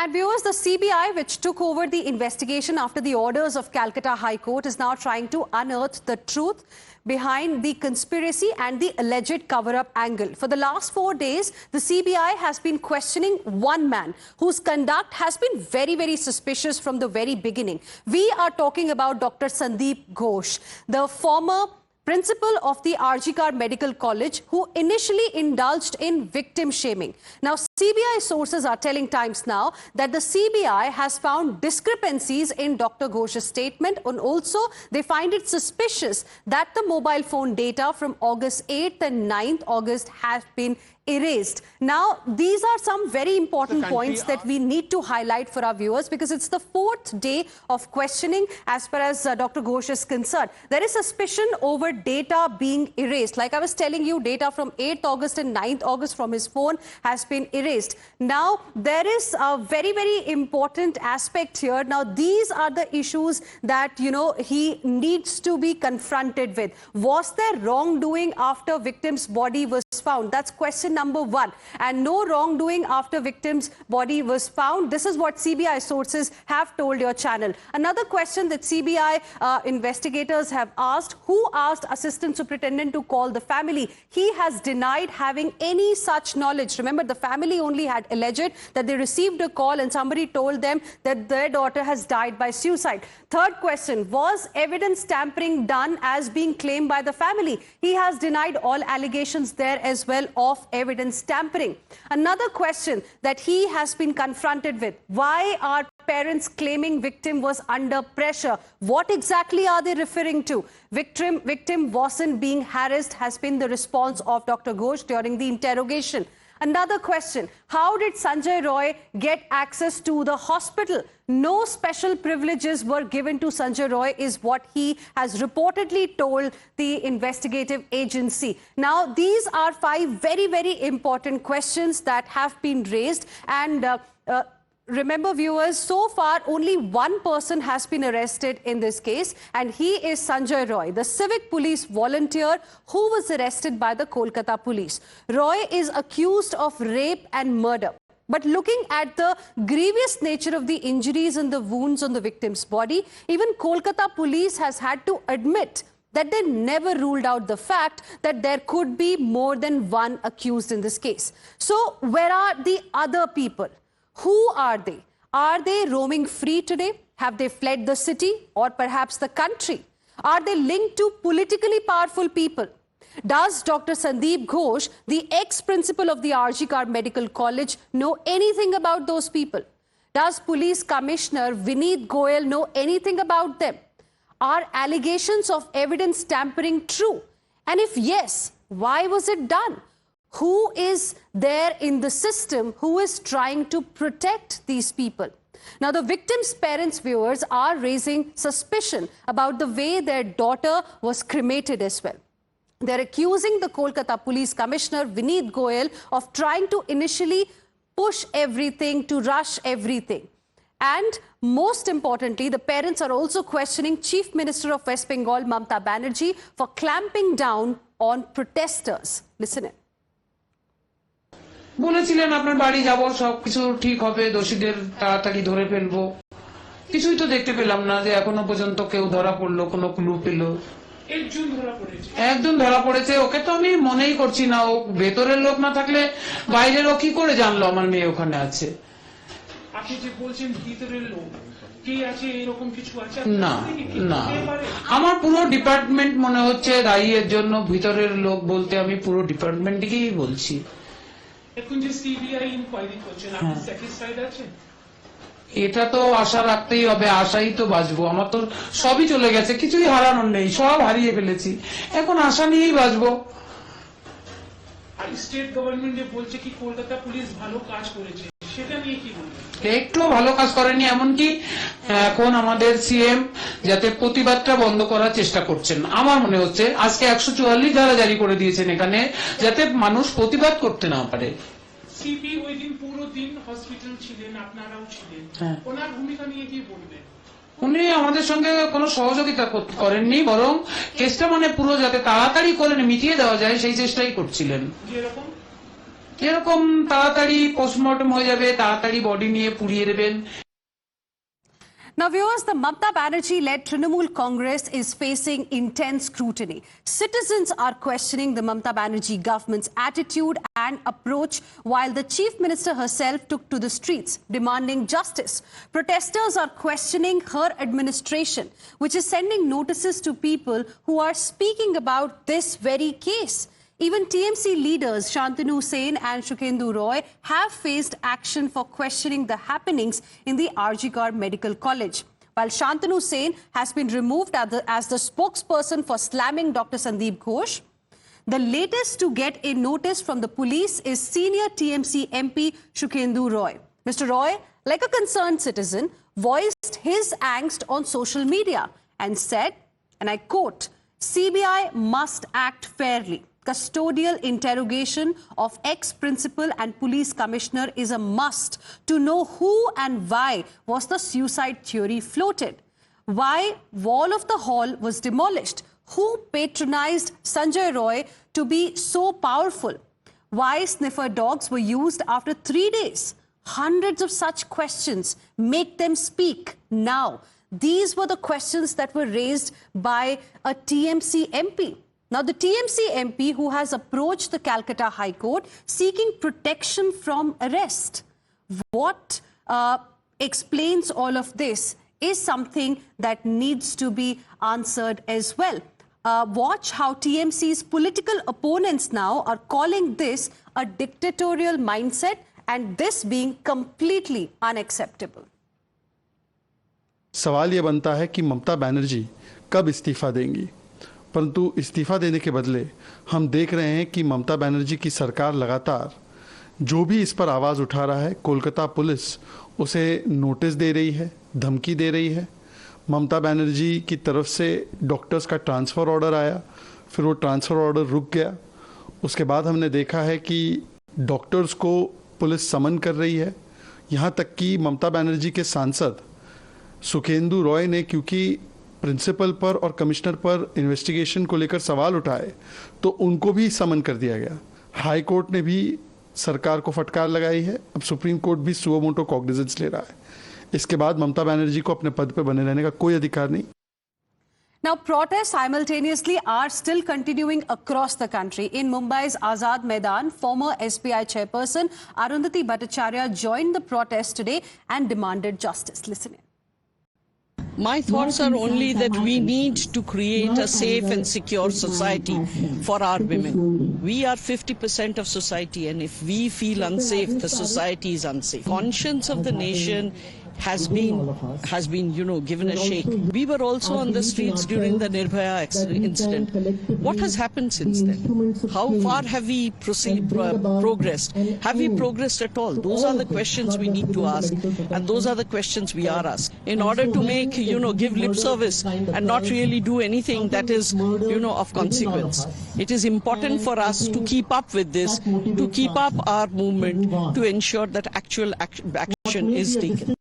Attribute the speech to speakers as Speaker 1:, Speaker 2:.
Speaker 1: And viewers, the CBI, which took over the investigation after the orders of Calcutta High Court, is now trying to unearth the truth behind the conspiracy and the alleged cover-up angle. For the last 4 days, the CBI has been questioning one man whose conduct has been very, very suspicious from the very beginning. We are talking about Dr. Sandeep Ghosh, the former principal of the RG Kar Medical College, who initially indulged in victim shaming. Now, CBI sources are telling Times Now that the CBI has found discrepancies in Dr. Ghosh's statement, and also they find it suspicious that the mobile phone data from August 8th and 9th August have been erased. Now, these are some very important points that we need to highlight for our viewers, because it's the 4th day of questioning as far as Dr. Ghosh is concerned. There is suspicion over data being erased. Like I was telling you, data from 8th August and 9th August from his phone has been erased. Now, there is a very, very important aspect here. Now, these are the issues that, he needs to be confronted with. Was there wrongdoing after victim's body was found? That's question number one. And no wrongdoing after victim's body was found. This is what CBI sources have told your channel. Another question that CBI investigators have asked: who asked Assistant Superintendent to call the family? He has denied having any such knowledge. Remember, the family only had alleged that they received a call and somebody told them that their daughter has died by suicide. Third question: was evidence tampering done as being claimed by the family? He has denied all allegations there as well of evidence tampering. Another question that he has been confronted with: why are parents claiming victim was under pressure? What exactly are they referring to? Victim wasn't being harassed has been the response of Dr. Ghosh during the interrogation. Another question: how did Sanjay Roy get access to the hospital? No special privileges were given to Sanjay Roy, is what he has reportedly told the investigative agency. Now, these are 5 very, very important questions that have been raised. And remember, viewers, so far only one person has been arrested in this case, and he is Sanjay Roy, the civic police volunteer who was arrested by the Kolkata police. Roy is accused of rape and murder. But looking at the grievous nature of the injuries and the wounds on the victim's body, even Kolkata police has had to admit that they never ruled out the fact that there could be more than one accused in this case. So where are the other people? Who are they? Are they roaming free today? Have they fled the city or perhaps the country? Are they linked to politically powerful people? Does Dr. Sandeep Ghosh, the ex-principal of the RG Kar Medical College, know anything about those people? Does Police Commissioner Vineet Goyal know anything about them? Are allegations of evidence tampering true? And if yes, why was it done? Who is there in the system who is trying to protect these people? Now, the victims' parents, viewers, are raising suspicion about the way their daughter was cremated as well. They're accusing the Kolkata Police Commissioner Vineet Goyal of trying to initially push everything, to rush everything. And most importantly, the parents are also questioning Chief Minister of West Bengal, Mamata Banerjee, for clamping down on protesters. Listen in.
Speaker 2: বলেছিলেন আপনার বাড়ি যাব, সবকিছু ঠিক হবে, দোষীদের তাড়াতাড়ি ধরে ফেলবো। কিছুই তো দেখতে পেলাম না যে এখনো পর্যন্ত কেউ ধরা পড়লো, কোনো ক্লু পেলো। একজন ধরা পড়েছে, ওকে তো আমি মনেই করছি না। ও ভেতরের লোক না থাকলে বাইরের ও কি করে জানলো আমার মেয়ে ওখানে আছে?
Speaker 3: আপনি যে বলছেন ভিতরের লোক কি আছে, এরকম কিছু আছে?
Speaker 2: না না, আমার পুরো ডিপার্টমেন্ট মনে হচ্ছে দায়ী এর জন্য। ভিতরের লোক বলতে আমি পুরো ডিপার্টমেন্টকেই বলছি।
Speaker 3: এখন যে সিবিআই ইনকোয়ারি করছেন, আপনি স্যাটিসফাইড আছেন?
Speaker 2: এটা তো আশা রাখতেই হবে, আশাই তো বাঁচবো। আমার তো সবই চলে গেছে, কিছুই হারানোর নেই, সব হারিয়ে ফেলেছি, এখন আশা নিয়েই বাঁচবো।
Speaker 3: আর স্টেট গভর্নমেন্ট যে বলছে কি কলকাতা পুলিশ ভালো কাজ করেছে, সেটা নিয়ে কি বলবেন?
Speaker 2: একটু ভালো কাজ করেনি, এমনকি এখন আমাদের সিএম যাতে প্রতিবাদটা বন্ধ করার চেষ্টা করছেন। আমার মনে হচ্ছে আজকে 144 ধারা জারি করে দিয়েছেন এখানে, যাতে মানুষ প্রতিবাদ করতে না পারে।
Speaker 3: সিপি ওই দিন পুরো দিন হসপিটাল ছিলেন, আপনারাও ছিলেন, ওনার ভূমিকা নিয়ে কি বলবেন?
Speaker 2: উনি আমাদের সঙ্গে কোনো সহযোগিতা করেননি, বরং কেসটা পুরো যাতে তাড়াতাড়ি করে মিটিয়ে দেওয়া যায় সেই চেষ্টাই করছিলেন।
Speaker 3: যেরকম
Speaker 2: এরকম তাড়াতাড়ি পোস্টমর্টম হয়ে যাবে, তাড়াতাড়ি বডি নিয়ে পুড়িয়ে দেবেন।
Speaker 1: Now, viewers, the Mamata Banerjee-led Trinamool Congress is facing intense scrutiny. Citizens are questioning the Mamata Banerjee government's attitude and approach, while the Chief Minister herself took to the streets demanding justice. Protesters are questioning her administration, which is sending notices to people who are speaking about this very case. Even TMC leaders Shantanu Sen and Sukhendu Roy have faced action for questioning the happenings in the RG Kar Medical College. While Shantanu Sen has been removed as the spokesperson for slamming Dr. Sandeep Ghosh, the latest to get a notice from the police is senior TMC MP Sukhendu Roy. Mr. Roy, like a concerned citizen, voiced his angst on social media and said, and I quote, "CBI must act fairly. Custodial interrogation of ex-principal and police commissioner is a must to know who and why was the suicide theory floated. Why wall of the hall was demolished? Who patronized Sanjay Roy to be so powerful? Why sniffer dogs were used after 3 days? Hundreds of such questions. Make them speak now." These were the questions that were raised by a TMC MP. Now, the TMC MP who has approached the Calcutta High Court seeking protection from arrest. What explains all of this is something that needs to be answered as well. Watch how TMC's political opponents now are calling this a dictatorial mindset and this being completely unacceptable.
Speaker 4: सवाल ये बनता है कि ममता बनर्जी कब इस्तीफा देंगी, परंतु इस्तीफा देने के बदले हम देख रहे हैं कि ममता बनर्जी की सरकार लगातार जो भी इस पर आवाज़ उठा रहा है, कोलकाता पुलिस उसे नोटिस दे रही है, धमकी दे रही है। ममता बनर्जी की तरफ से डॉक्टर्स का ट्रांसफ़र ऑर्डर आया, फिर वो ट्रांसफ़र ऑर्डर रुक गया। उसके बाद हमने देखा है कि डॉक्टर्स को पुलिस समन कर रही है। यहाँ तक कि ममता बनर्जी के सांसद सुखेंदु रॉय ने, क्योंकि प्रिंसिपल पर और कमिश्नर पर इन्वेस्टिगेशन को लेकर सवाल उठाए, तो उनको भी समन कर दिया गया। हाई कोर्ट ने भी सरकार को फटकार लगाई है। अब सुप्रीम कोर्ट भी सुओ मोटो कॉग्निजेंस ले रहा है। इसके बाद ममता बनर्जी को अपने पद पर बने रहने का कोई अधिकार नहीं।
Speaker 1: Now, protests simultaneously are still continuing across the country. In Mumbai's Azad Maidan, former SBI chairperson Arundhati Bhattacharya joined the protest today and demanded justice. Listen in.
Speaker 5: My thoughts are only that we need to create a safe and secure society for our women. We are 50% of society, and if we feel unsafe, the society is unsafe. Conscience of the nation has been given a shake. We were also on the streets during the Nirbhaya incident. What has happened since then? How far have we progressed? Have we progressed at all? Those are the questions we need to ask, and those are the questions we are asked. In order to make, give lip service and not really do anything that is, of consequence. It is important for us to keep up with this, to keep up our movement, to ensure that actual action is taken.